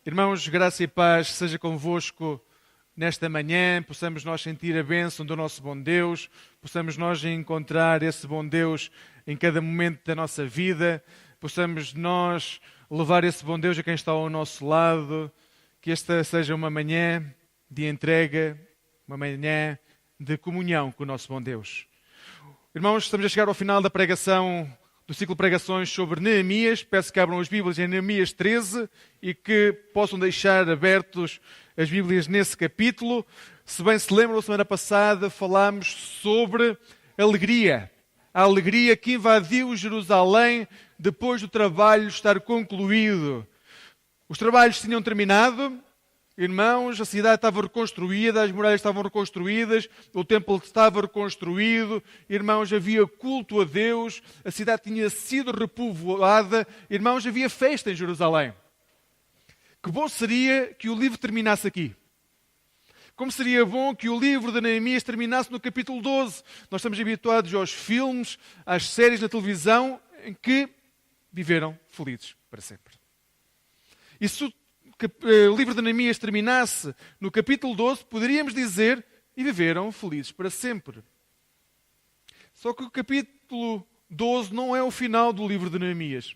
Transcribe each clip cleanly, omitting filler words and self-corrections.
Irmãos, graça e paz seja convosco nesta manhã, possamos nós sentir a bênção do nosso bom Deus, possamos nós encontrar esse bom Deus em cada momento da nossa vida, possamos nós levar esse bom Deus a quem está ao nosso lado, que esta seja uma manhã de entrega, uma manhã de comunhão com o nosso bom Deus. Irmãos, estamos a chegar ao final da pregação do ciclo de pregações sobre Neemias. Peço que abram as Bíblias em Neemias 13 e que possam deixar abertos as Bíblias nesse capítulo. Se bem se lembram, a semana passada falámos sobre alegria. A alegria que invadiu Jerusalém depois do trabalho estar concluído. Os trabalhos tinham terminado. Irmãos, a cidade estava reconstruída, as muralhas estavam reconstruídas, o templo estava reconstruído, irmãos, havia culto a Deus, a cidade tinha sido repovoada, irmãos, havia festa em Jerusalém. Que bom seria que o livro terminasse aqui. Como seria bom que o livro de Neemias terminasse no capítulo 12. Nós estamos habituados aos filmes, às séries na televisão, em que viveram felizes para sempre. E se o livro de Neemias terminasse no capítulo 12, poderíamos dizer, e viveram felizes para sempre. Só que o capítulo 12 não é o final do livro de Neemias.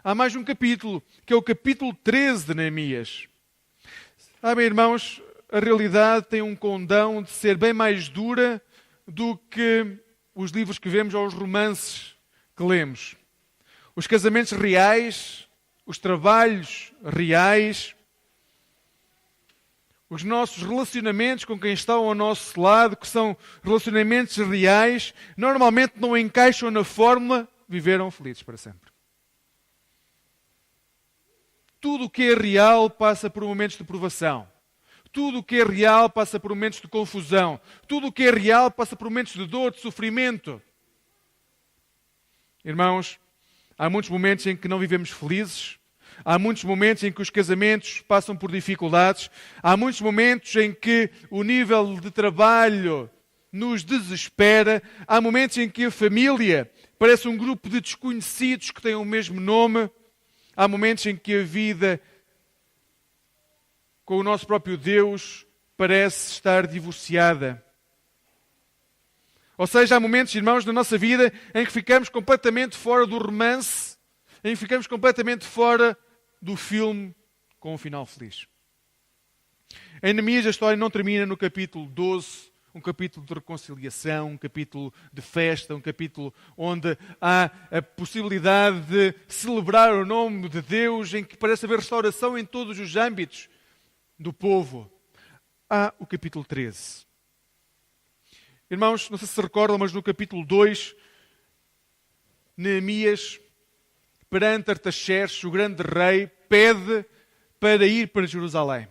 Há mais um capítulo, que é o capítulo 13 de Neemias. Sabem, irmãos, a realidade tem um condão de ser bem mais dura do que os livros que vemos ou os romances que lemos. Os casamentos reais, os trabalhos reais, os nossos relacionamentos com quem está ao nosso lado, que são relacionamentos reais, normalmente não encaixam na fórmula viveram felizes para sempre. Tudo o que é real passa por momentos de provação. Tudo o que é real passa por momentos de confusão. Tudo o que é real passa por momentos de dor, de sofrimento. Irmãos, há muitos momentos em que não vivemos felizes. Há muitos momentos em que os casamentos passam por dificuldades. Há muitos momentos em que o nível de trabalho nos desespera. Há momentos em que a família parece um grupo de desconhecidos que têm o mesmo nome. Há momentos em que a vida com o nosso próprio Deus parece estar divorciada. Ou seja, há momentos, irmãos, na nossa vida em que ficamos completamente fora do romance, em que ficamos completamente fora do filme com um final feliz. Em Neemias a história não termina no capítulo 12, um capítulo de reconciliação, um capítulo de festa, um capítulo onde há a possibilidade de celebrar o nome de Deus, em que parece haver restauração em todos os âmbitos do povo. Há o capítulo 13. Irmãos, não sei se se recordam, mas no capítulo 2, Neemias, perante Artaxerxes, o grande rei, pede para ir para Jerusalém.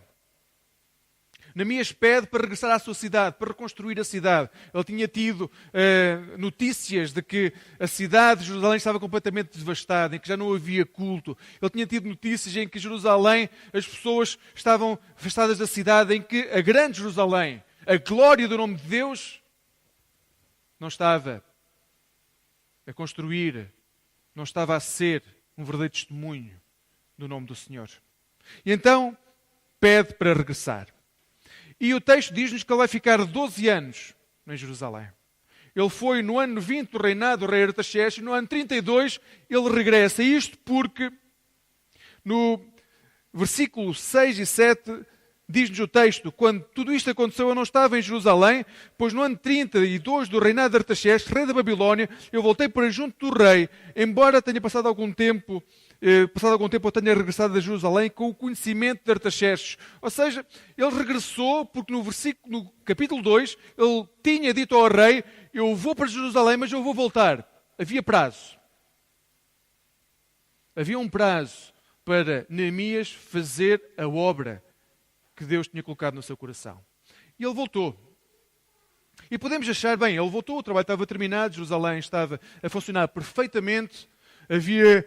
Neemias pede para regressar à sua cidade, para reconstruir a cidade. Ele tinha tido notícias de que a cidade de Jerusalém estava completamente devastada, em que já não havia culto. Ele tinha tido notícias em que Jerusalém, as pessoas estavam afastadas da cidade, em que a grande Jerusalém, a glória do nome de Deus, não estava a construir, não estava a ser um verdadeiro testemunho do nome do Senhor. E então pede para regressar. E o texto diz-nos que ele vai ficar 12 anos em Jerusalém. Ele foi no ano 20 do reinado do rei Artaxerxes, e no ano 32 ele regressa. Isto porque no versículo 6 e 7 diz-nos o texto: quando tudo isto aconteceu, eu não estava em Jerusalém, pois no ano 32 do reinado de Artaxerxes, rei da Babilónia, eu voltei para junto do rei, embora tenha passado algum tempo eu tenha regressado a Jerusalém com o conhecimento de Artaxerxes. Ou seja, ele regressou porque no capítulo 2, ele tinha dito ao rei: eu vou para Jerusalém, mas eu vou voltar. Havia prazo. Havia um prazo para Neemias fazer a obra que Deus tinha colocado no seu coração. E ele voltou. E podemos achar, bem, ele voltou, o trabalho estava terminado, Jerusalém estava a funcionar perfeitamente, havia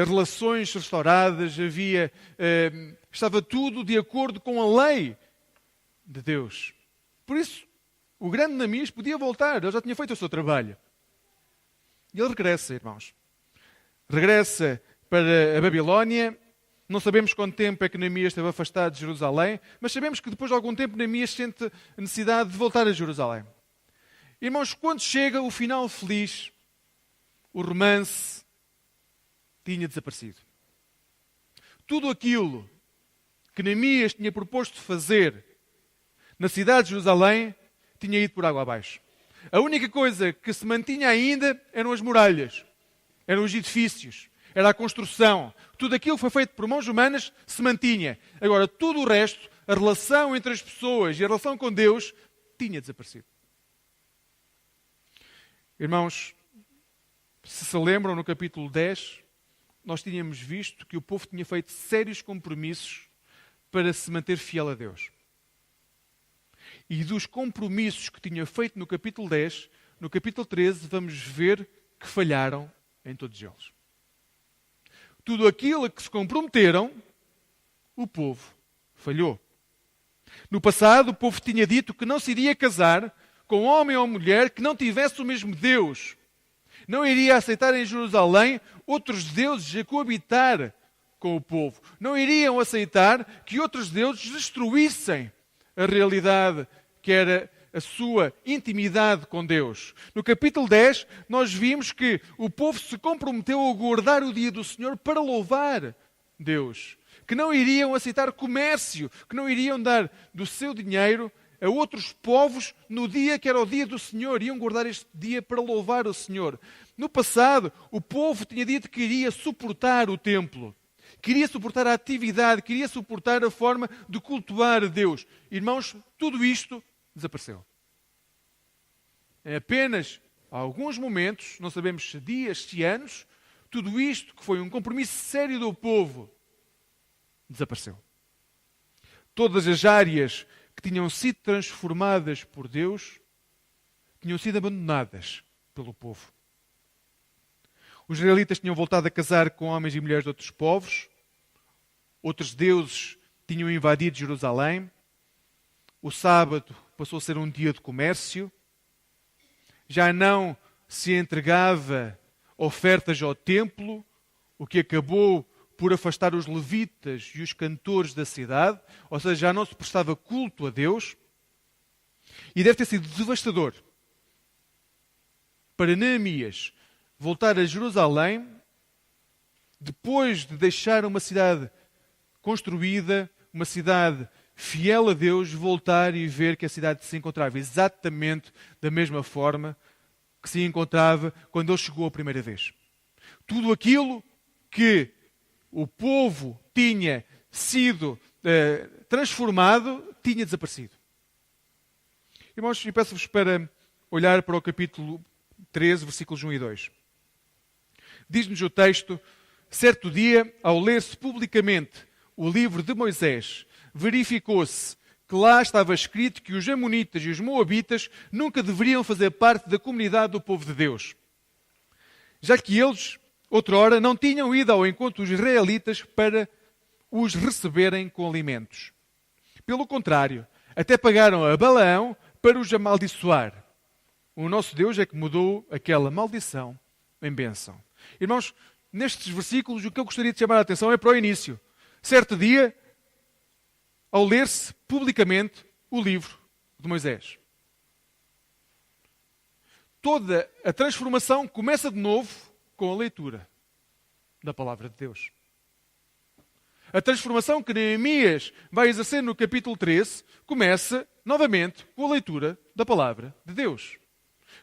relações restauradas, estava tudo de acordo com a lei de Deus. Por isso, o grande Neemias podia voltar, ele já tinha feito o seu trabalho. E ele regressa, irmãos. Regressa para a Babilónia, Não sabemos quanto tempo é que Neemias esteve afastado de Jerusalém, mas sabemos que depois de algum tempo Neemias sente a necessidade de voltar a Jerusalém. Irmãos, quando chega o final feliz, o romance tinha desaparecido. Tudo aquilo que Neemias tinha proposto fazer na cidade de Jerusalém tinha ido por água abaixo. A única coisa que se mantinha ainda eram as muralhas, eram os edifícios, era a construção. Tudo aquilo que foi feito por mãos humanas se mantinha. Agora, tudo o resto, a relação entre as pessoas e a relação com Deus, tinha desaparecido. Irmãos, se lembram, no capítulo 10, nós tínhamos visto que o povo tinha feito sérios compromissos para se manter fiel a Deus. E dos compromissos que tinha feito no capítulo 10, no capítulo 13, vamos ver que falharam em todos eles. Tudo aquilo a que se comprometeram, o povo falhou. No passado, o povo tinha dito que não se iria casar com homem ou mulher que não tivesse o mesmo Deus. Não iria aceitar em Jerusalém outros deuses a coabitar com o povo. Não iriam aceitar que outros deuses destruíssem a realidade que era a sua intimidade com Deus. No capítulo 10, nós vimos que o povo se comprometeu a guardar o dia do Senhor para louvar Deus. Que não iriam aceitar comércio, que não iriam dar do seu dinheiro a outros povos no dia que era o dia do Senhor. Iam guardar este dia para louvar o Senhor. No passado, o povo tinha dito que iria suportar o templo. Queria suportar a atividade, queria suportar a forma de cultuar a Deus. Irmãos, tudo isto desapareceu. Em apenas alguns momentos, não sabemos se dias, se anos, tudo isto que foi um compromisso sério do povo, desapareceu. Todas as áreas que tinham sido transformadas por Deus, tinham sido abandonadas pelo povo. Os israelitas tinham voltado a casar com homens e mulheres de outros povos, outros deuses tinham invadido Jerusalém, o sábado passou a ser um dia de comércio, já não se entregava ofertas ao templo, o que acabou por afastar os levitas e os cantores da cidade, ou seja, já não se prestava culto a Deus, e deve ter sido devastador para Neemias voltar a Jerusalém, depois de deixar uma cidade construída, uma cidade fiel a Deus, voltar e ver que a cidade se encontrava exatamente da mesma forma que se encontrava quando ele chegou a primeira vez. Tudo aquilo que o povo tinha sido transformado, tinha desaparecido. Irmãos, e peço-vos para olhar para o capítulo 13, versículos 1 e 2. Diz-nos o texto: certo dia, ao ler-se publicamente o livro de Moisés, verificou-se que lá estava escrito que os amonitas e os moabitas nunca deveriam fazer parte da comunidade do povo de Deus, já que eles, outrora, não tinham ido ao encontro dos israelitas para os receberem com alimentos. Pelo contrário, até pagaram a Balaão para os amaldiçoar. O nosso Deus é que mudou aquela maldição em bênção. Irmãos, nestes versículos, o que eu gostaria de chamar a atenção é para o início. Certo dia, ao ler-se publicamente o livro de Moisés. Toda a transformação começa de novo com a leitura da palavra de Deus. A transformação que Neemias vai exercer no capítulo 13 começa novamente com a leitura da palavra de Deus.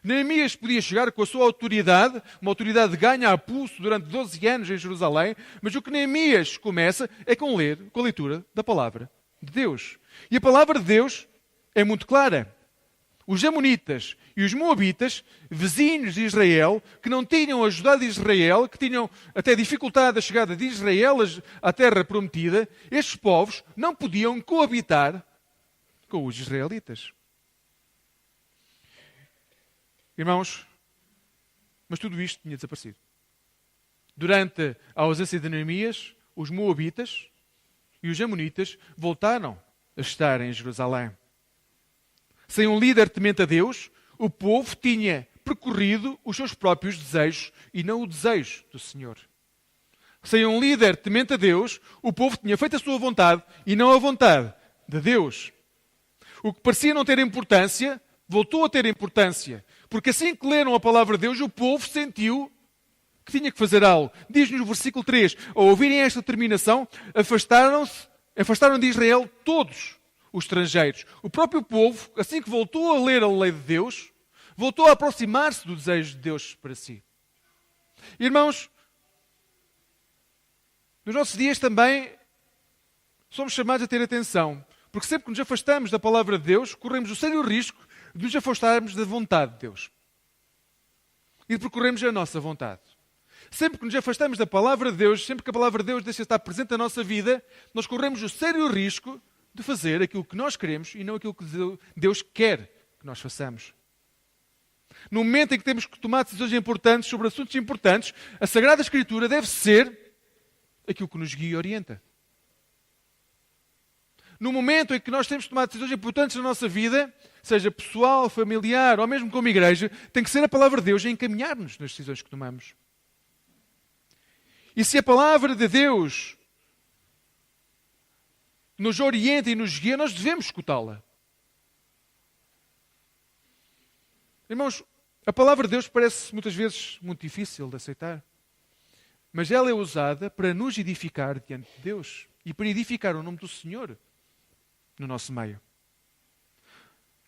Neemias podia chegar com a sua autoridade, uma autoridade ganha a pulso durante 12 anos em Jerusalém, mas o que Neemias começa é com a leitura da palavra de Deus. E a palavra de Deus é muito clara. Os amonitas e os moabitas, vizinhos de Israel, que não tinham ajudado Israel, que tinham até dificultado a chegada de Israel à terra prometida, estes povos não podiam coabitar com os israelitas. Irmãos, mas tudo isto tinha desaparecido. Durante a ausência de Neemias, os moabitas e os amonitas voltaram a estar em Jerusalém. Sem um líder temente a Deus, o povo tinha percorrido os seus próprios desejos e não o desejo do Senhor. Sem um líder temente a Deus, o povo tinha feito a sua vontade e não a vontade de Deus. O que parecia não ter importância, voltou a ter importância. Porque assim que leram a palavra de Deus, o povo sentiu que tinha que fazer algo. Diz-nos no versículo 3, ao ouvirem esta determinação, afastaram de Israel todos os estrangeiros. O próprio povo, assim que voltou a ler a lei de Deus, voltou a aproximar-se do desejo de Deus para si. Irmãos, nos nossos dias também somos chamados a ter atenção, porque sempre que nos afastamos da palavra de Deus, corremos o sério risco de nos afastarmos da vontade de Deus e de percorrermos a nossa vontade. Sempre que nos afastamos da palavra de Deus, sempre que a palavra de Deus deixa de estar presente na nossa vida, nós corremos o sério risco de fazer aquilo que nós queremos e não aquilo que Deus quer que nós façamos. No momento em que temos que tomar decisões importantes sobre assuntos importantes, a Sagrada Escritura deve ser aquilo que nos guia e orienta. No momento em que nós temos que tomar decisões importantes na nossa vida, seja pessoal, familiar ou mesmo como igreja, tem que ser a palavra de Deus a encaminhar-nos nas decisões que tomamos. E se a palavra de Deus nos orienta e nos guia, nós devemos escutá-la. Irmãos, a palavra de Deus parece muitas vezes muito difícil de aceitar, mas ela é usada para nos edificar diante de Deus e para edificar o nome do Senhor no nosso meio.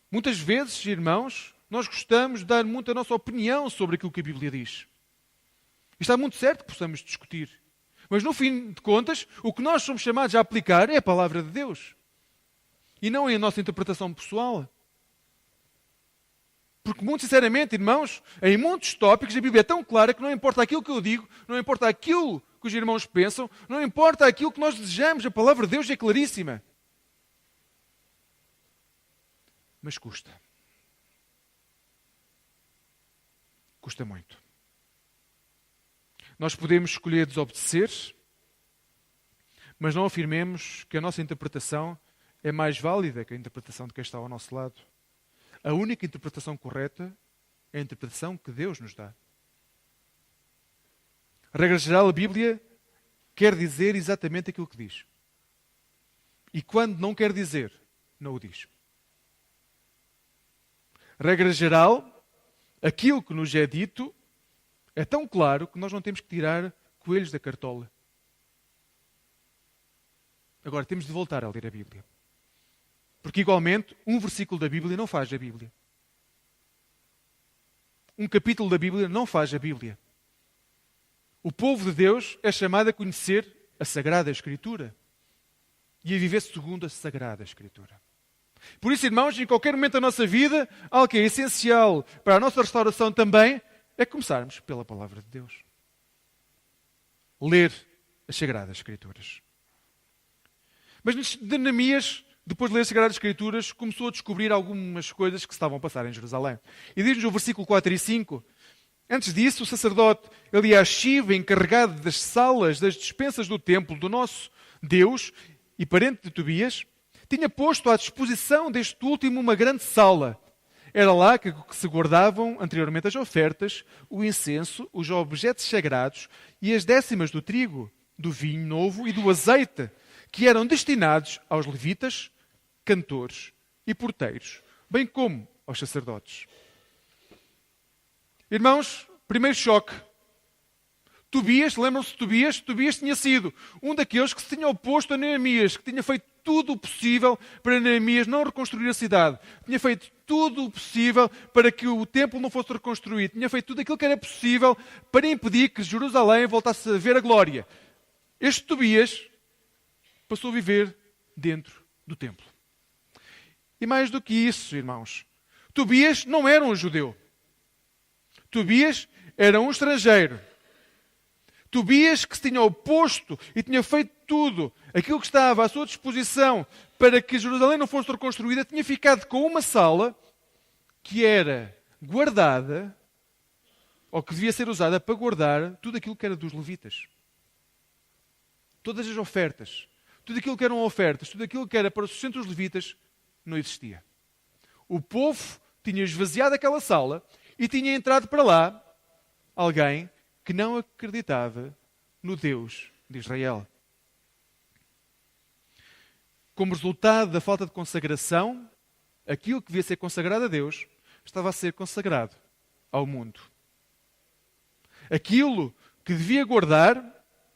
Muitas vezes, irmãos, nós gostamos de dar muito a nossa opinião sobre aquilo que a Bíblia diz. E está muito certo que possamos discutir. Mas no fim de contas, o que nós somos chamados a aplicar é a palavra de Deus. E não é a nossa interpretação pessoal. Porque, muito sinceramente, irmãos, em muitos tópicos a Bíblia é tão clara que não importa aquilo que eu digo, não importa aquilo que os irmãos pensam, não importa aquilo que nós desejamos, a palavra de Deus é claríssima. Mas custa. Custa muito. Nós podemos escolher desobedecer, mas não afirmemos que a nossa interpretação é mais válida que a interpretação de quem está ao nosso lado. A única interpretação correta é a interpretação que Deus nos dá. A regra geral, a Bíblia quer dizer exatamente aquilo que diz. E quando não quer dizer, não o diz. A regra geral, aquilo que nos é dito é tão claro que nós não temos que tirar coelhos da cartola. Agora, temos de voltar a ler a Bíblia. Porque, igualmente, um versículo da Bíblia não faz a Bíblia. Um capítulo da Bíblia não faz a Bíblia. O povo de Deus é chamado a conhecer a Sagrada Escritura e a viver segundo a Sagrada Escritura. Por isso, irmãos, em qualquer momento da nossa vida, algo que é essencial para a nossa restauração também é começarmos pela palavra de Deus. Ler as Sagradas Escrituras. Mas Neemias, depois de ler as Sagradas Escrituras, começou a descobrir algumas coisas que se estavam a passar em Jerusalém. E diz-nos no versículo 4 e 5, antes disso, o sacerdote Eliachibe, encarregado das salas das despensas do templo do nosso Deus e parente de Tobias, tinha posto à disposição deste último uma grande sala. Era lá que se guardavam anteriormente as ofertas, o incenso, os objetos sagrados e as décimas do trigo, do vinho novo e do azeite, que eram destinados aos levitas, cantores e porteiros, bem como aos sacerdotes. Irmãos, primeiro choque. Tobias, lembram-se de Tobias? Tobias tinha sido um daqueles que se tinha oposto a Neemias, que tinha feito tudo o possível para Neemias não reconstruir a cidade. Tinha feito tudo o possível para que o templo não fosse reconstruído. Tinha feito tudo aquilo que era possível para impedir que Jerusalém voltasse a ver a glória. Este Tobias passou a viver dentro do templo. E mais do que isso, irmãos, Tobias não era um judeu. Tobias era um estrangeiro. Tobias, que se tinha oposto e tinha feito tudo aquilo que estava à sua disposição para que Jerusalém não fosse reconstruída, tinha ficado com uma sala que era guardada, ou que devia ser usada para guardar tudo aquilo que era dos levitas. Todas as ofertas, tudo aquilo que eram ofertas, tudo aquilo que era para o sustento dos levitas, não existia. O povo tinha esvaziado aquela sala e tinha entrado para lá alguém que não acreditava no Deus de Israel. Como resultado da falta de consagração, aquilo que devia ser consagrado a Deus estava a ser consagrado ao mundo. Aquilo que devia guardar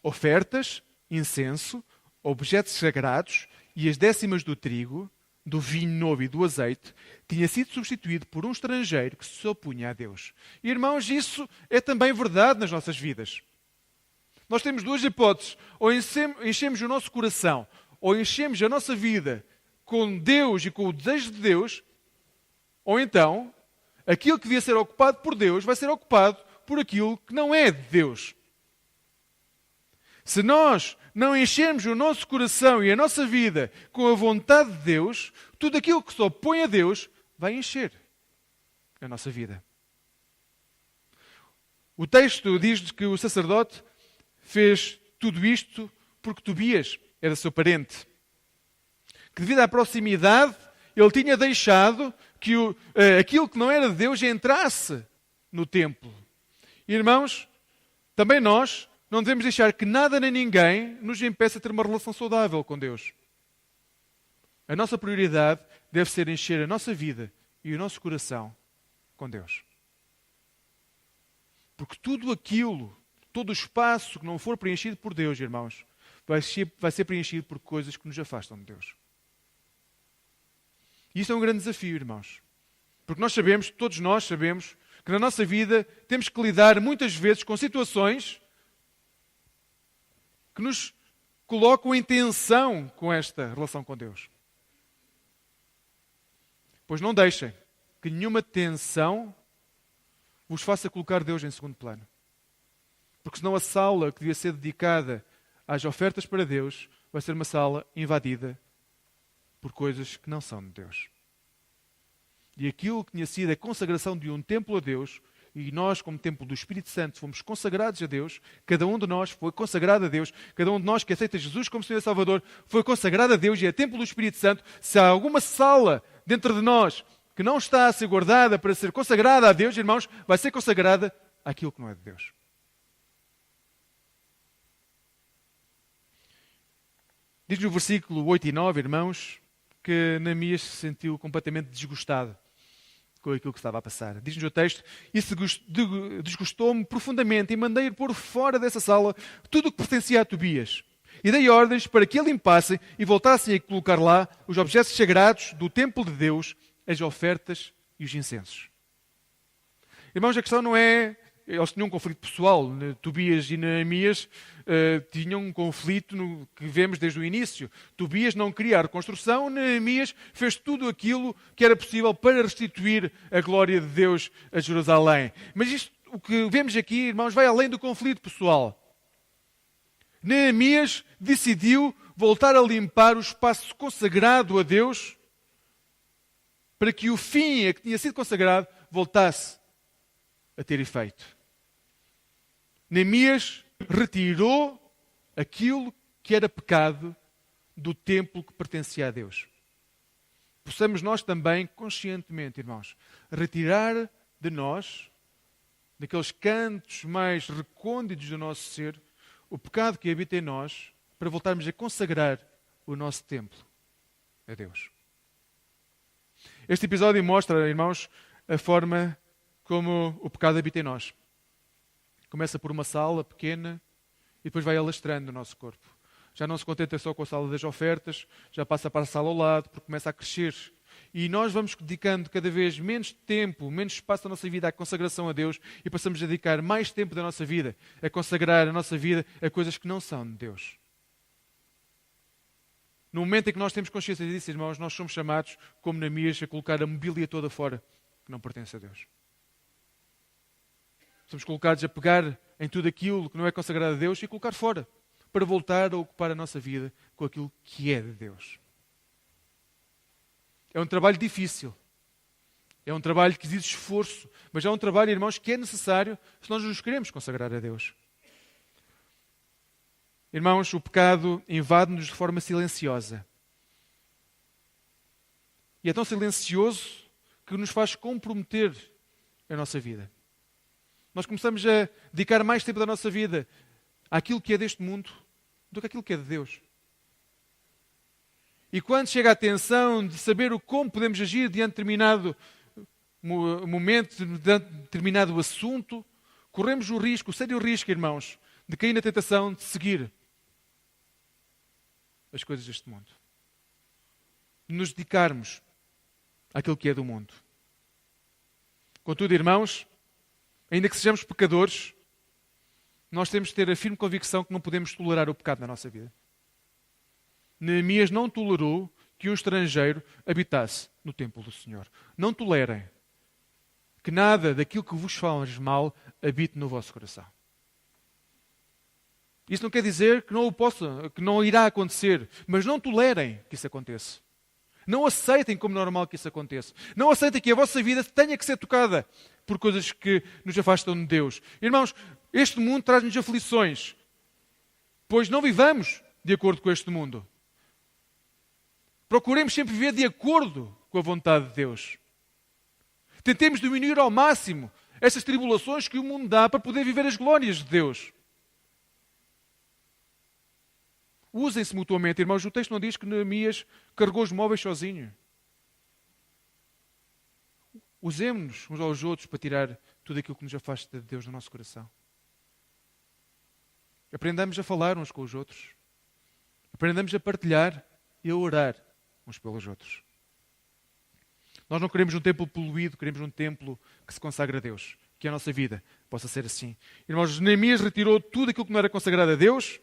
ofertas, incenso, objetos sagrados e as décimas do trigo, do vinho novo e do azeite, tinha sido substituído por um estrangeiro que se opunha a Deus. E, irmãos, isso é também verdade nas nossas vidas. Nós temos duas hipóteses. Ou enchemos o nosso coração, ou enchemos a nossa vida com Deus e com o desejo de Deus, ou então, aquilo que devia ser ocupado por Deus vai ser ocupado por aquilo que não é de Deus. Se nós não enchermos o nosso coração e a nossa vida com a vontade de Deus, tudo aquilo que se opõe a Deus vai encher a nossa vida. O texto diz que o sacerdote fez tudo isto porque Tobias era seu parente. Que devido à proximidade, ele tinha deixado que aquilo que não era de Deus entrasse no templo. Irmãos, também nós não devemos deixar que nada nem ninguém nos impeça de ter uma relação saudável com Deus. A nossa prioridade deve ser encher a nossa vida e o nosso coração com Deus. Porque tudo aquilo, todo o espaço que não for preenchido por Deus, irmãos, vai ser preenchido por coisas que nos afastam de Deus. E isso é um grande desafio, irmãos. Porque nós sabemos, todos nós sabemos, que na nossa vida temos que lidar muitas vezes com situações que nos colocam em tensão com esta relação com Deus. Pois não deixem que nenhuma tensão vos faça colocar Deus em segundo plano. Porque senão a sala que devia ser dedicada às ofertas para Deus vai ser uma sala invadida por coisas que não são de Deus. E aquilo que tinha sido a consagração de um templo a Deus, e nós, como templo do Espírito Santo, fomos consagrados a Deus, cada um de nós foi consagrado a Deus, cada um de nós que aceita Jesus como Senhor e Salvador foi consagrado a Deus e é templo do Espírito Santo. Se há alguma sala dentro de nós que não está a ser guardada para ser consagrada a Deus, irmãos, vai ser consagrada àquilo que não é de Deus. Diz no versículo 8 e 9, irmãos, que Neemias se sentiu completamente desgostado com aquilo que estava a passar. Diz-nos o texto: isso desgostou-me profundamente e mandei ir pôr fora dessa sala tudo o que pertencia a Tobias. E dei ordens para que a limpassem e voltassem a colocar lá os objetos sagrados do templo de Deus, as ofertas e os incensos. Irmãos, a questão não é... Eles tinham um conflito pessoal. Tobias e Neemias tinham um conflito que vemos desde o início. Tobias não queria a reconstrução, Neemias fez tudo aquilo que era possível para restituir a glória de Deus a Jerusalém. Mas isto, o que vemos aqui, irmãos, vai além do conflito pessoal. Neemias decidiu voltar a limpar o espaço consagrado a Deus para que o fim a que tinha sido consagrado voltasse a ter efeito. Neemias retirou aquilo que era pecado do templo que pertencia a Deus. Possamos nós também, conscientemente, irmãos, retirar de nós, daqueles cantos mais recônditos do nosso ser, o pecado que habita em nós, para voltarmos a consagrar o nosso templo a Deus. Este episódio mostra, irmãos, a forma como o pecado habita em nós. Começa por uma sala pequena e depois vai alastrando no nosso corpo. Já não se contenta só com a sala das ofertas, já passa para a sala ao lado, porque começa a crescer. E nós vamos dedicando cada vez menos tempo, menos espaço da nossa vida à consagração a Deus e passamos a dedicar mais tempo da nossa vida a consagrar a nossa vida a coisas que não são de Deus. No momento em que nós temos consciência disso, irmãos, nós somos chamados, como Neemias, a colocar a mobília toda fora que não pertence a Deus. Somos colocados a pegar em tudo aquilo que não é consagrado a Deus e colocar fora, para voltar a ocupar a nossa vida com aquilo que é de Deus. É um trabalho difícil. É um trabalho que exige esforço. Mas é um trabalho, irmãos, que é necessário se nós nos queremos consagrar a Deus. Irmãos, o pecado invade-nos de forma silenciosa. E é tão silencioso que nos faz comprometer a nossa vida. Nós começamos a dedicar mais tempo da nossa vida àquilo que é deste mundo do que aquilo que é de Deus. E quando chega a tensão de saber como podemos agir diante de determinado momento, diante de determinado assunto, corremos o risco, o sério risco, irmãos, de cair na tentação de seguir as coisas deste mundo. De nos dedicarmos àquilo que é do mundo. Contudo, irmãos, ainda que sejamos pecadores, nós temos de ter a firme convicção que não podemos tolerar o pecado na nossa vida. Neemias não tolerou que um estrangeiro habitasse no templo do Senhor. Não tolerem que nada daquilo que vos faz mal habite no vosso coração. Isso não quer dizer que não o possa, que não irá acontecer, mas não tolerem que isso aconteça. Não aceitem como normal que isso aconteça. Não aceitem que a vossa vida tenha que ser tocada por coisas que nos afastam de Deus. Irmãos, este mundo traz-nos aflições, pois não vivamos de acordo com este mundo. Procuremos sempre viver de acordo com a vontade de Deus. Tentemos diminuir ao máximo estas tribulações que o mundo dá para poder viver as glórias de Deus. Usem-se mutuamente, irmãos. O texto não diz que Neemias carregou os móveis sozinho. Usemos-nos uns aos outros para tirar tudo aquilo que nos afasta de Deus no nosso coração. Aprendamos a falar uns com os outros. Aprendamos a partilhar e a orar uns pelos outros. Nós não queremos um templo poluído, queremos um templo que se consagra a Deus. Que a nossa vida possa ser assim. Irmãos, Neemias retirou tudo aquilo que não era consagrado a Deus.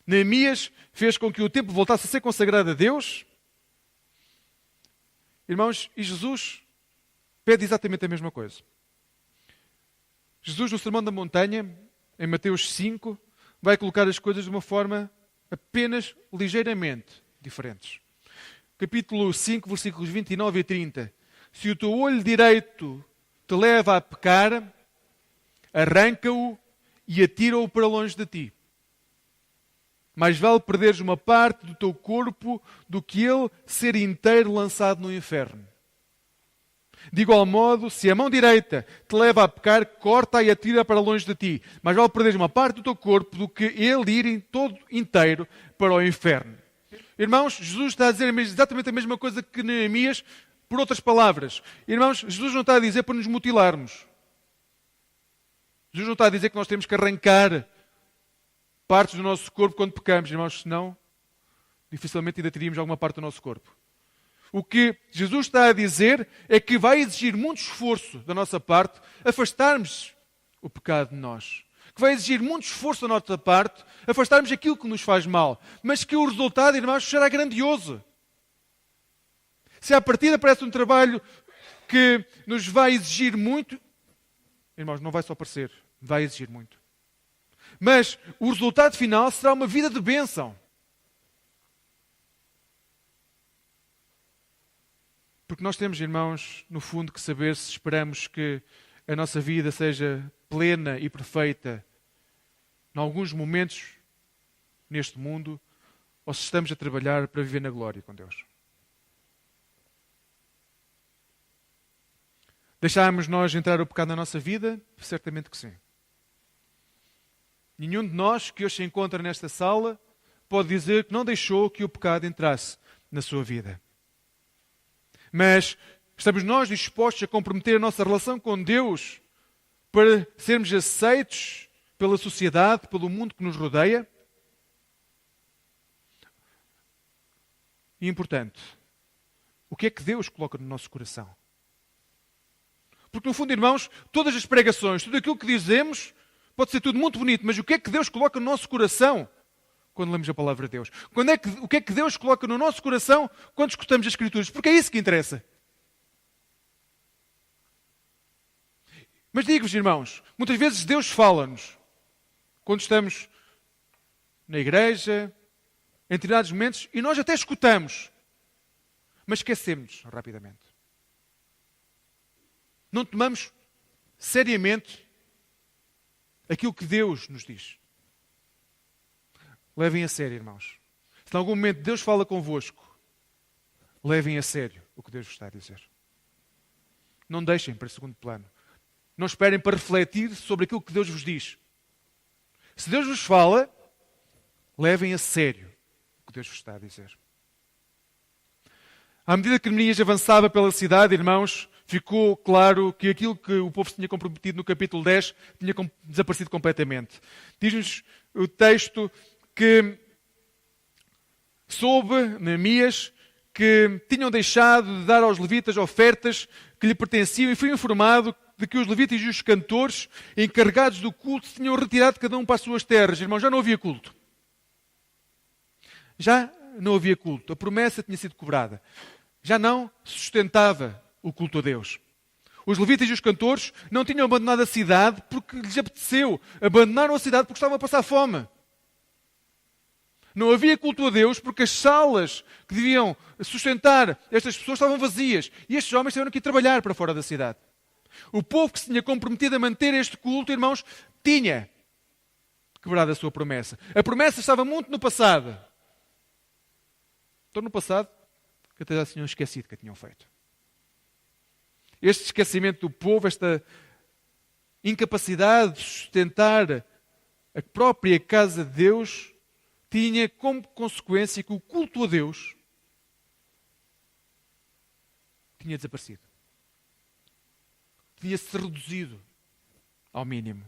Neemias fez com que o templo voltasse a ser consagrado a Deus. Irmãos, e Jesus pede exatamente a mesma coisa. Jesus, no Sermão da Montanha, em Mateus 5, vai colocar as coisas de uma forma apenas ligeiramente diferentes. Capítulo 5, versículos 29 e 30. Se o teu olho direito te leva a pecar, arranca-o e atira-o para longe de ti. Mais vale perderes uma parte do teu corpo do que ele ser inteiro lançado no inferno. De igual modo, se a mão direita te leva a pecar, corta e atira para longe de ti. Mais vale perderes uma parte do teu corpo do que ele ir todo inteiro para o inferno. Irmãos, Jesus está a dizer exatamente a mesma coisa que Neemias, por outras palavras. Irmãos, Jesus não está a dizer para nos mutilarmos. Jesus não está a dizer que nós temos que arrancar partes do nosso corpo quando pecamos, irmãos, senão dificilmente ainda teríamos alguma parte do nosso corpo. O que Jesus está a dizer é que vai exigir muito esforço da nossa parte afastarmos o pecado de nós. Que vai exigir muito esforço da nossa parte afastarmos aquilo que nos faz mal. Mas que o resultado, irmãos, será grandioso. Se à partida parece um trabalho que nos vai exigir muito, irmãos, não vai só parecer, vai exigir muito. Mas o resultado final será uma vida de bênção. Porque nós temos, irmãos, no fundo, que saber se esperamos que a nossa vida seja plena e perfeita em alguns momentos neste mundo, ou se estamos a trabalhar para viver na glória com Deus. Deixámos nós entrar o pecado na nossa vida? Certamente que sim. Nenhum de nós que hoje se encontra nesta sala pode dizer que não deixou que o pecado entrasse na sua vida. Mas estamos nós dispostos a comprometer a nossa relação com Deus para sermos aceitos pela sociedade, pelo mundo que nos rodeia? E importante, o que é que Deus coloca no nosso coração? Porque no fundo, irmãos, todas as pregações, tudo aquilo que dizemos, pode ser tudo muito bonito, mas o que é que Deus coloca no nosso coração quando lemos a palavra de Deus? O que é que Deus coloca no nosso coração quando escutamos as Escrituras? Porque é isso que interessa. Mas digo-vos, irmãos, muitas vezes Deus fala-nos quando estamos na igreja, em determinados momentos, e nós até escutamos, mas esquecemos rapidamente. Não tomamos seriamente aquilo que Deus nos diz. Levem a sério, irmãos. Se em algum momento Deus fala convosco, levem a sério o que Deus vos está a dizer. Não deixem para segundo plano. Não esperem para refletir sobre aquilo que Deus vos diz. Se Deus vos fala, levem a sério o que Deus vos está a dizer. À medida que Neemias avançava pela cidade, irmãos, ficou claro que aquilo que o povo se tinha comprometido no capítulo 10 tinha desaparecido completamente. Diz-nos o texto que soube, Neemias, que tinham deixado de dar aos levitas ofertas que lhe pertenciam e foi informado de que os levitas e os cantores encarregados do culto se tinham retirado cada um para as suas terras. Irmãos, já não havia culto. Já não havia culto. A promessa tinha sido cobrada. Já não sustentava o culto a Deus. Os levitas e os cantores não tinham abandonado a cidade porque lhes apeteceu. Abandonaram a cidade porque estavam a passar fome. Não havia culto a Deus porque as salas que deviam sustentar estas pessoas estavam vazias. E estes homens tiveram que ir trabalhar para fora da cidade. O povo que se tinha comprometido a manter este culto, irmãos, tinha quebrado a sua promessa. A promessa estava muito no passado. Estou no passado, que até já tinham esquecido que a tinham feito. Este esquecimento do povo, esta incapacidade de sustentar a própria casa de Deus, tinha como consequência que o culto a Deus tinha desaparecido. Tinha-se reduzido ao mínimo.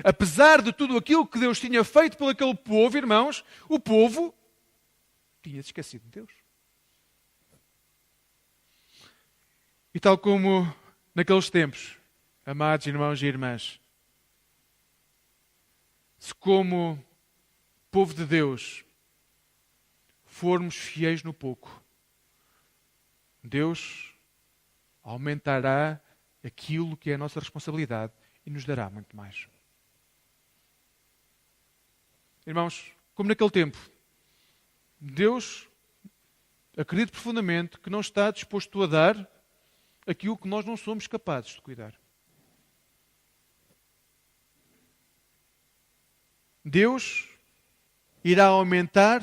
Apesar de tudo aquilo que Deus tinha feito por aquele povo, irmãos, o povo tinha-se esquecido de Deus. E tal como naqueles tempos, amados irmãos e irmãs, se como povo de Deus formos fiéis no pouco, Deus aumentará aquilo que é a nossa responsabilidade e nos dará muito mais. Irmãos, como naquele tempo, Deus, acredito profundamente que não está disposto a dar aquilo que nós não somos capazes de cuidar. Deus irá aumentar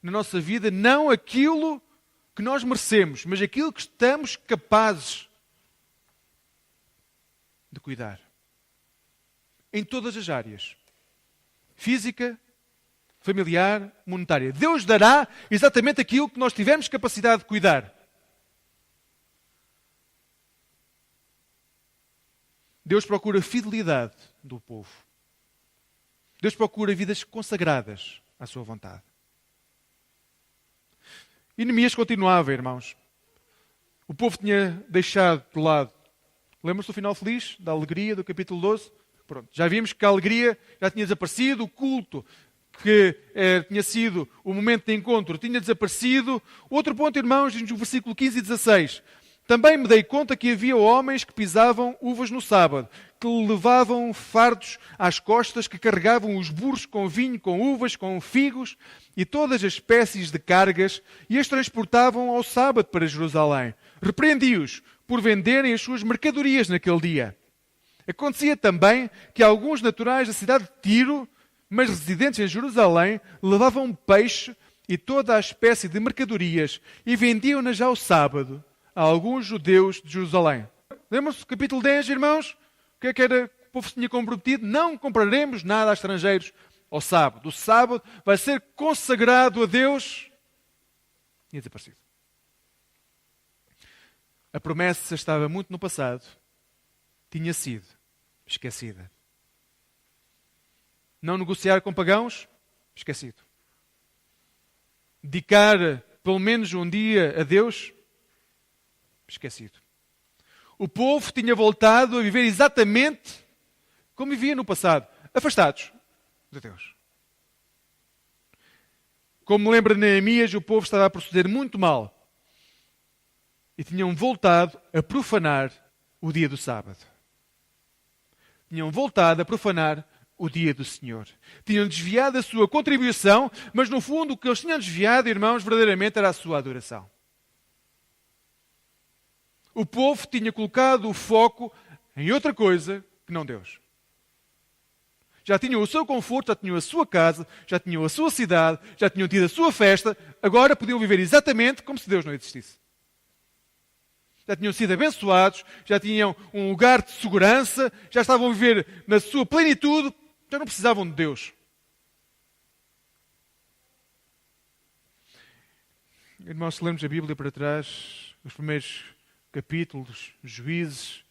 na nossa vida não aquilo que nós merecemos, mas aquilo que estamos capazes de cuidar. Em todas as áreas. Física, familiar, monetária. Deus dará exatamente aquilo que nós tivermos capacidade de cuidar. Deus procura fidelidade do povo. Deus procura vidas consagradas à sua vontade. E Neemias continuava, irmãos. O povo tinha deixado de lado. Lembram-se do final feliz, da alegria do capítulo 12? Pronto, já vimos que a alegria já tinha desaparecido, o culto que tinha sido o momento de encontro tinha desaparecido. Outro ponto, irmãos, diz no versículo 15 e 16. Também me dei conta que havia homens que pisavam uvas no sábado, que levavam fardos às costas, que carregavam os burros com vinho, com uvas, com figos e todas as espécies de cargas e as transportavam ao sábado para Jerusalém. Repreendi-os por venderem as suas mercadorias naquele dia. Acontecia também que alguns naturais da cidade de Tiro, mas residentes em Jerusalém, levavam peixe e toda a espécie de mercadorias e vendiam-nas ao sábado a alguns judeus de Jerusalém. Lembram-se do capítulo 10, irmãos? O que era que o povo se tinha comprometido? Não compraremos nada a estrangeiros ao sábado. O sábado vai ser consagrado a Deus. E é desaparecido. A promessa estava muito no passado. Tinha sido esquecida. Não negociar com pagãos? Esquecido. Dedicar pelo menos um dia a Deus? Esquecido. O povo tinha voltado a viver exatamente como vivia no passado, afastados de Deus. Como me lembra Neemias, o povo estava a proceder muito mal e tinham voltado a profanar o dia do sábado. Tinham voltado a profanar o dia do Senhor. Tinham desviado a sua contribuição, mas no fundo o que eles tinham desviado, irmãos, verdadeiramente era a sua adoração. O povo tinha colocado o foco em outra coisa que não Deus. Já tinham o seu conforto, já tinham a sua casa, já tinham a sua cidade, já tinham tido a sua festa, agora podiam viver exatamente como se Deus não existisse. Já tinham sido abençoados, já tinham um lugar de segurança, já estavam a viver na sua plenitude Já não precisavam de Deus. Irmãos, se lermos a Bíblia para trás, os primeiros capítulos, Juízes,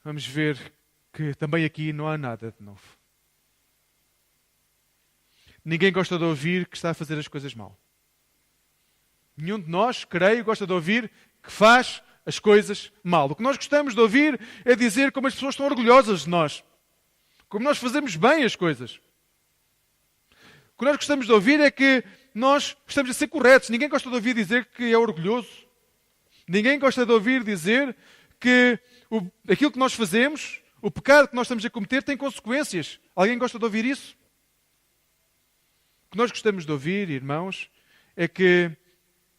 vamos ver que também aqui não há nada de novo. Ninguém gosta de ouvir que está a fazer as coisas mal. Nenhum de nós, creio, gosta de ouvir que faz as coisas mal. O que nós gostamos de ouvir é dizer como as pessoas estão orgulhosas de nós. Como nós fazemos bem as coisas. O que nós gostamos de ouvir é que nós estamos a ser corretos. Ninguém gosta de ouvir dizer que é orgulhoso. Ninguém gosta de ouvir dizer que aquilo que nós fazemos, o pecado que nós estamos a cometer, tem consequências. Alguém gosta de ouvir isso? O que nós gostamos de ouvir, irmãos, é que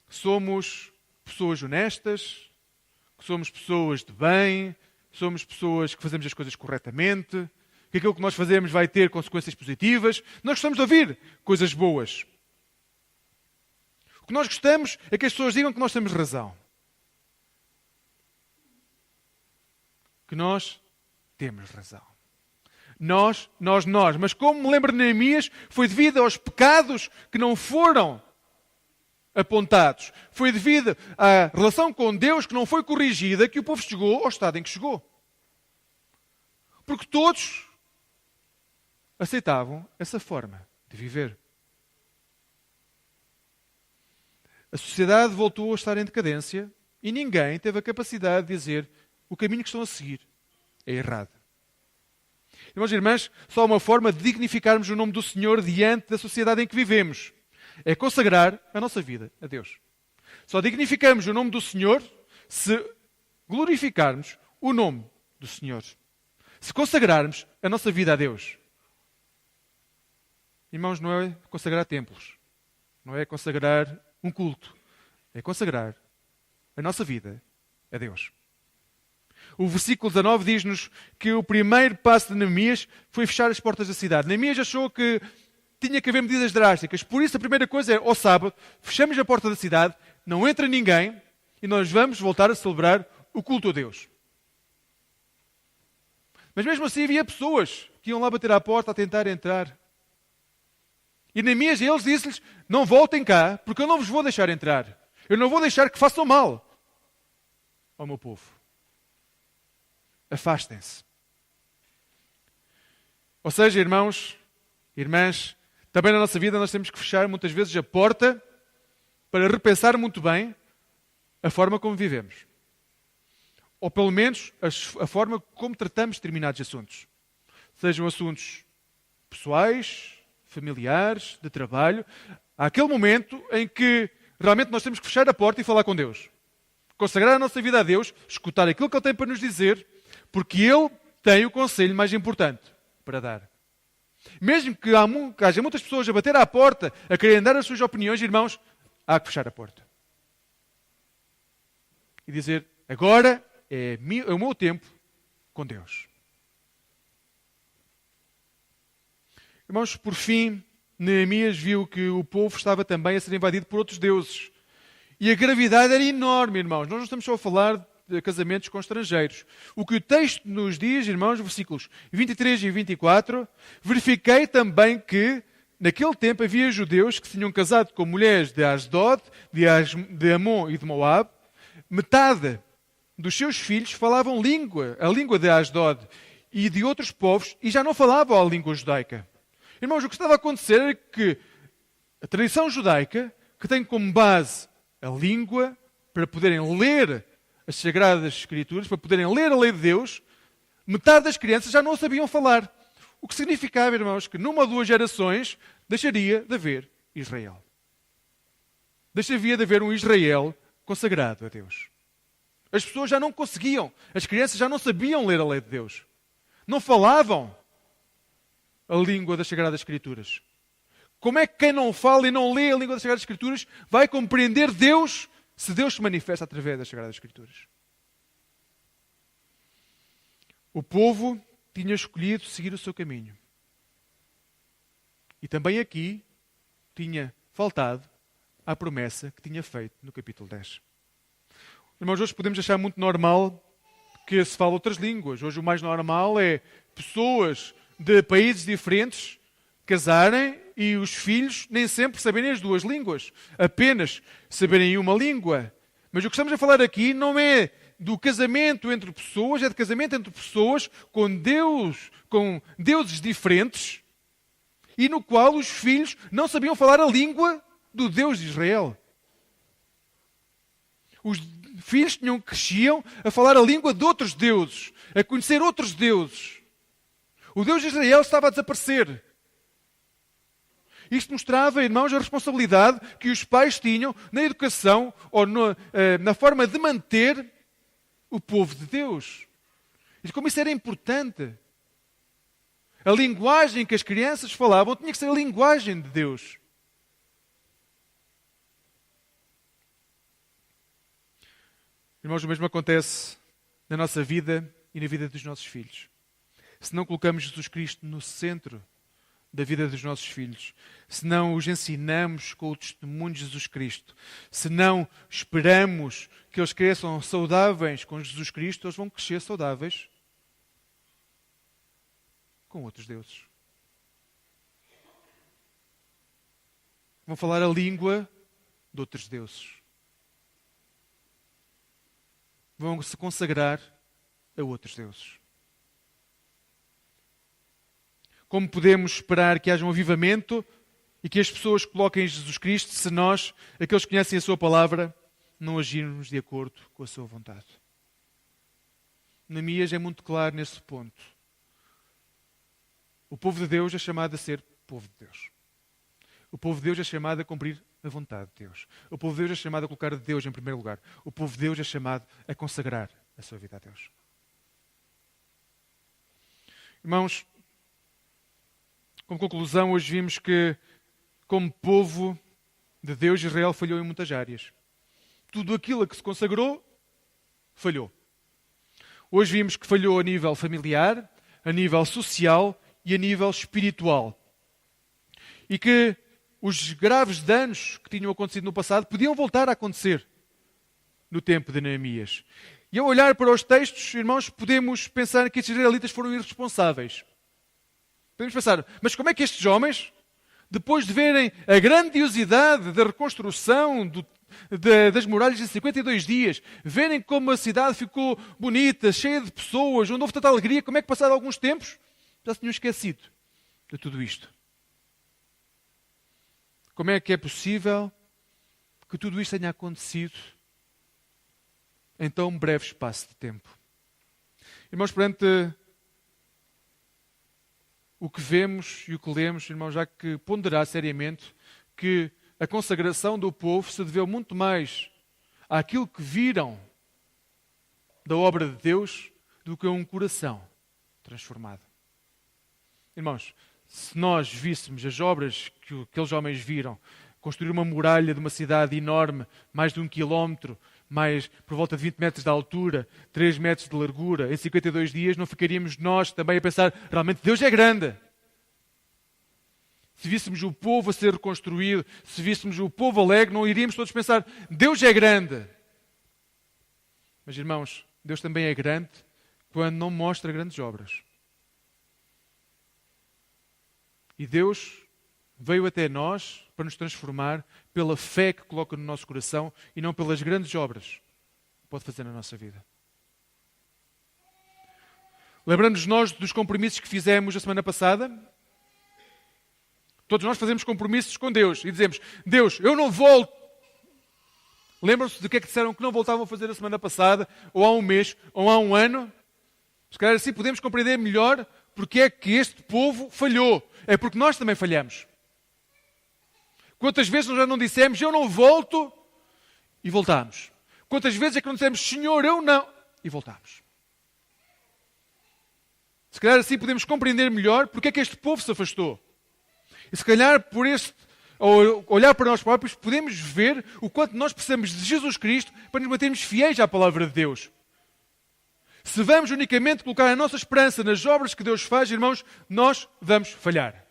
somos pessoas honestas, que somos pessoas de bem, somos pessoas que fazemos as coisas corretamente, que aquilo que nós fazemos vai ter consequências positivas. Nós gostamos de ouvir coisas boas. O que nós gostamos é que as pessoas digam que nós temos razão. Que nós temos razão. Nós. Mas como me lembro de Neemias, foi devido aos pecados que não foram apontados. Foi devido à relação com Deus que não foi corrigida que o povo chegou ao estado em que chegou. Porque todos aceitavam essa forma de viver. A sociedade voltou a estar em decadência e ninguém teve a capacidade de dizer o caminho que estão a seguir é errado. Irmãos e irmãs, só uma forma de dignificarmos o nome do Senhor diante da sociedade em que vivemos é consagrar a nossa vida a Deus. Só dignificamos o nome do Senhor se glorificarmos o nome do Senhor. Se consagrarmos a nossa vida a Deus. Irmãos, não é consagrar templos. Não é consagrar um culto. É consagrar a nossa vida a Deus. O versículo 19 diz-nos que o primeiro passo de Neemias foi fechar as portas da cidade. Neemias achou que tinha que haver medidas drásticas. Por isso a primeira coisa é, ao sábado, fechamos a porta da cidade, não entra ninguém e nós vamos voltar a celebrar o culto a Deus. Mas mesmo assim havia pessoas que iam lá bater à porta a tentar entrar. E Neemias, eles disse-lhes, não voltem cá, porque eu não vos vou deixar entrar. Eu não vou deixar que façam mal ao meu povo. Afastem-se. Ou seja, irmãos, irmãs, também na nossa vida nós temos que fechar muitas vezes a porta para repensar muito bem a forma como vivemos. Ou pelo menos a forma como tratamos determinados assuntos. Sejam assuntos pessoais, familiares, de trabalho. Há aquele momento em que realmente nós temos que fechar a porta e falar com Deus. Consagrar a nossa vida a Deus, escutar aquilo que Ele tem para nos dizer, porque Ele tem o conselho mais importante para dar. Mesmo que haja muitas pessoas a bater à porta, a quererem dar as suas opiniões, irmãos, há que fechar a porta. E dizer, agora é o meu tempo com Deus. Irmãos, por fim, Neemias viu que o povo estava também a ser invadido por outros deuses. E a gravidade era enorme, irmãos. Nós não estamos só a falar de casamentos com estrangeiros. O que o texto nos diz, irmãos, versículos 23 e 24, verifiquei também que, naquele tempo, havia judeus que se tinham casado com mulheres de Asdod, de Amon e de Moab. Metade dos seus filhos falavam a língua de Asdod e de outros povos, e já não falavam a língua judaica. Irmãos, o que estava a acontecer é que a tradição judaica, que tem como base a língua, para poderem ler as Sagradas Escrituras, para poderem ler a lei de Deus, metade das crianças já não a sabiam falar. O que significava, irmãos, que numa ou duas gerações deixaria de haver Israel. Deixaria de haver um Israel consagrado a Deus. As pessoas já não conseguiam, as crianças já não sabiam ler a lei de Deus. Não falavam a língua das Sagradas Escrituras. Como é que quem não fala e não lê a língua das Sagradas Escrituras vai compreender Deus se Deus se manifesta através das Sagradas Escrituras? O povo tinha escolhido seguir o seu caminho. E também aqui tinha faltado à promessa que tinha feito no capítulo 10. Irmãos, hoje podemos achar muito normal que se fale outras línguas. Hoje o mais normal é pessoas de países diferentes casarem e os filhos nem sempre saberem as duas línguas, apenas saberem uma língua. Mas o que estamos a falar aqui não é do casamento entre pessoas, é de casamento entre pessoas com deuses diferentes e no qual os filhos não sabiam falar a língua do Deus de Israel. Os filhos cresciam a falar a língua de outros deuses, a conhecer outros deuses. O Deus de Israel estava a desaparecer. Isto mostrava, irmãos, a responsabilidade que os pais tinham na educação ou na forma de manter o povo de Deus. E como isso era importante. A linguagem que as crianças falavam tinha que ser a linguagem de Deus. Irmãos, o mesmo acontece na nossa vida e na vida dos nossos filhos. Se não colocamos Jesus Cristo no centro da vida dos nossos filhos, se não os ensinamos com o testemunho de Jesus Cristo, se não esperamos que eles cresçam saudáveis com Jesus Cristo, eles vão crescer saudáveis com outros deuses. Vão falar a língua de outros deuses. Vão se consagrar a outros deuses. Como podemos esperar que haja um avivamento e que as pessoas coloquem Jesus Cristo se nós, aqueles que conhecem a sua palavra, não agirmos de acordo com a sua vontade? Neemias é muito claro nesse ponto. O povo de Deus é chamado a ser povo de Deus. O povo de Deus é chamado a cumprir a vontade de Deus. O povo de Deus é chamado a colocar Deus em primeiro lugar. O povo de Deus é chamado a consagrar a sua vida a Deus. Irmãos, como conclusão, hoje vimos que, como povo de Deus, Israel falhou em muitas áreas. Tudo aquilo a que se consagrou, falhou. Hoje vimos que falhou a nível familiar, a nível social e a nível espiritual. E que os graves danos que tinham acontecido no passado podiam voltar a acontecer no tempo de Neemias. E ao olhar para os textos, irmãos, podemos pensar que estes israelitas foram irresponsáveis. Podemos pensar, mas como é que estes homens, depois de verem a grandiosidade da reconstrução das muralhas em 52 dias, verem como a cidade ficou bonita, cheia de pessoas, onde houve tanta alegria, como é que passado alguns tempos já se tinham esquecido de tudo isto? Como é que é possível que tudo isto tenha acontecido em tão breve espaço de tempo? Irmãos, perante o que vemos e o que lemos, irmãos, há que ponderar seriamente que a consagração do povo se deveu muito mais àquilo que viram da obra de Deus do que a um coração transformado. Irmãos, se nós víssemos as obras que aqueles homens viram, construir uma muralha de uma cidade enorme, mais de 1 quilómetro, mais por volta de 20 metros de altura, 3 metros de largura, em 52 dias, não ficaríamos nós também a pensar, realmente Deus é grande. Se víssemos o povo a ser reconstruído, se víssemos o povo alegre, não iríamos todos pensar, Deus é grande. Mas irmãos, Deus também é grande quando não mostra grandes obras. E Deus veio até nós para nos transformar pela fé que coloca no nosso coração e não pelas grandes obras que pode fazer na nossa vida. Lembramos nós dos compromissos que fizemos a semana passada? Todos nós fazemos compromissos com Deus e dizemos, Deus, eu não volto. Lembram-se do que é que disseram que não voltavam a fazer a semana passada, ou há um mês, ou há um ano? Se calhar assim podemos compreender melhor porque é que este povo falhou. É porque nós também falhamos. Quantas vezes nós já não dissemos, eu não volto, e voltámos. Quantas vezes é que não dissemos, Senhor, eu não, e voltámos. Se calhar assim podemos compreender melhor porque é que este povo se afastou. E se calhar ao olhar para nós próprios, podemos ver o quanto nós precisamos de Jesus Cristo para nos mantermos fiéis à palavra de Deus. Se vamos unicamente colocar a nossa esperança nas obras que Deus faz, irmãos, nós vamos falhar.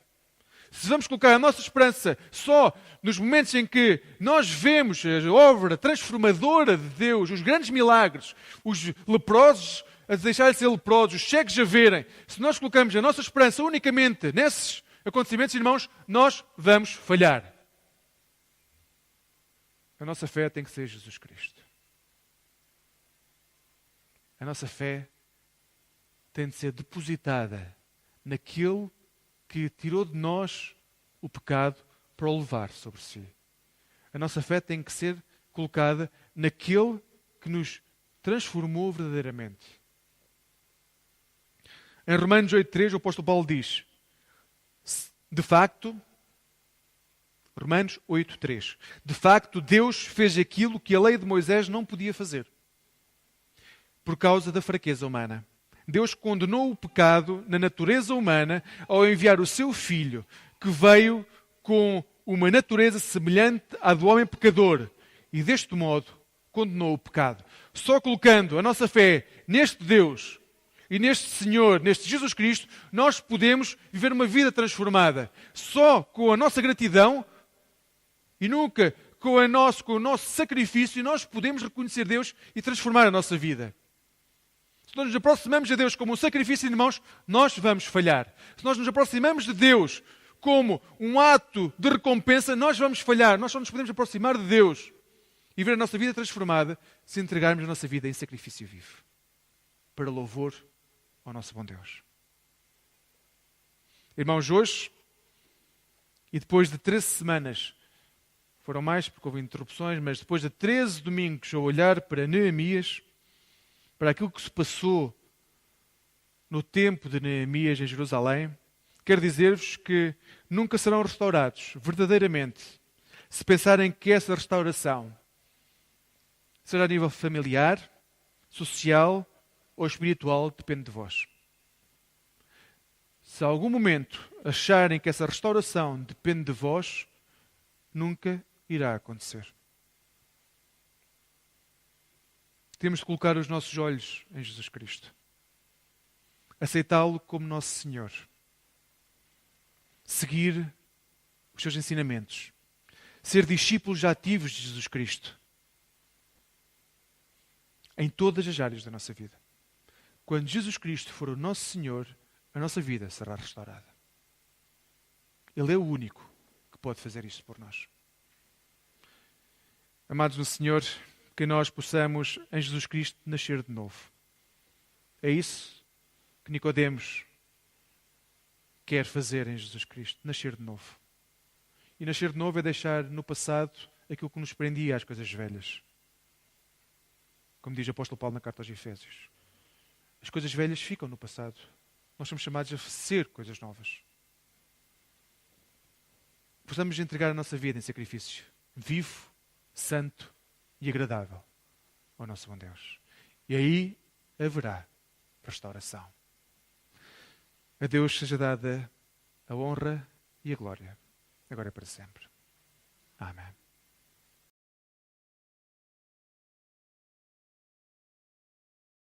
Se vamos colocar a nossa esperança só nos momentos em que nós vemos a obra transformadora de Deus, os grandes milagres, os leprosos a deixar de ser leprosos, os cegos a verem, se nós colocamos a nossa esperança unicamente nesses acontecimentos, irmãos, nós vamos falhar. A nossa fé tem que ser Jesus Cristo. A nossa fé tem de ser depositada naquele que tirou de nós o pecado para o levar sobre si. A nossa fé tem que ser colocada naquele que nos transformou verdadeiramente. Em Romanos 8,3, o apóstolo Paulo diz, de facto, Romanos 8,3, de facto Deus fez aquilo que a lei de Moisés não podia fazer, por causa da fraqueza humana. Deus condenou o pecado na natureza humana ao enviar o seu Filho, que veio com uma natureza semelhante à do homem pecador, e deste modo condenou o pecado. Só colocando a nossa fé neste Deus e neste Senhor, neste Jesus Cristo, nós podemos viver uma vida transformada. Só com a nossa gratidão e nunca com o nosso sacrifício nós podemos reconhecer Deus e transformar a nossa vida. Se nós nos aproximamos de Deus como um sacrifício, irmãos, nós vamos falhar. Se nós nos aproximamos de Deus como um ato de recompensa, nós vamos falhar. Nós só nos podemos aproximar de Deus e ver a nossa vida transformada se entregarmos a nossa vida em sacrifício vivo, para louvor ao nosso bom Deus. Irmãos, hoje, e depois de 13 semanas, foram mais porque houve interrupções, mas depois de 13 domingos a olhar para Neemias, para aquilo que se passou no tempo de Neemias em Jerusalém, quero dizer-vos que nunca serão restaurados verdadeiramente se pensarem que essa restauração, seja a nível familiar, social ou espiritual, depende de vós. Se a algum momento acharem que essa restauração depende de vós, nunca irá acontecer. Temos de colocar os nossos olhos em Jesus Cristo. Aceitá-lo como nosso Senhor. Seguir os seus ensinamentos. Ser discípulos ativos de Jesus Cristo. Em todas as áreas da nossa vida. Quando Jesus Cristo for o nosso Senhor, a nossa vida será restaurada. Ele é o único que pode fazer isto por nós. Amados no Senhor, que nós possamos, em Jesus Cristo, nascer de novo. É isso que Nicodemos quer fazer em Jesus Cristo, nascer de novo. E nascer de novo é deixar no passado aquilo que nos prendia às coisas velhas. Como diz o apóstolo Paulo na carta aos Efésios. As coisas velhas ficam no passado. Nós somos chamados a ser coisas novas. Possamos entregar a nossa vida em sacrifício vivo, santo e agradável ao nosso bom Deus. E aí haverá restauração. A Deus seja dada a honra e a glória, agora e para sempre. Amém.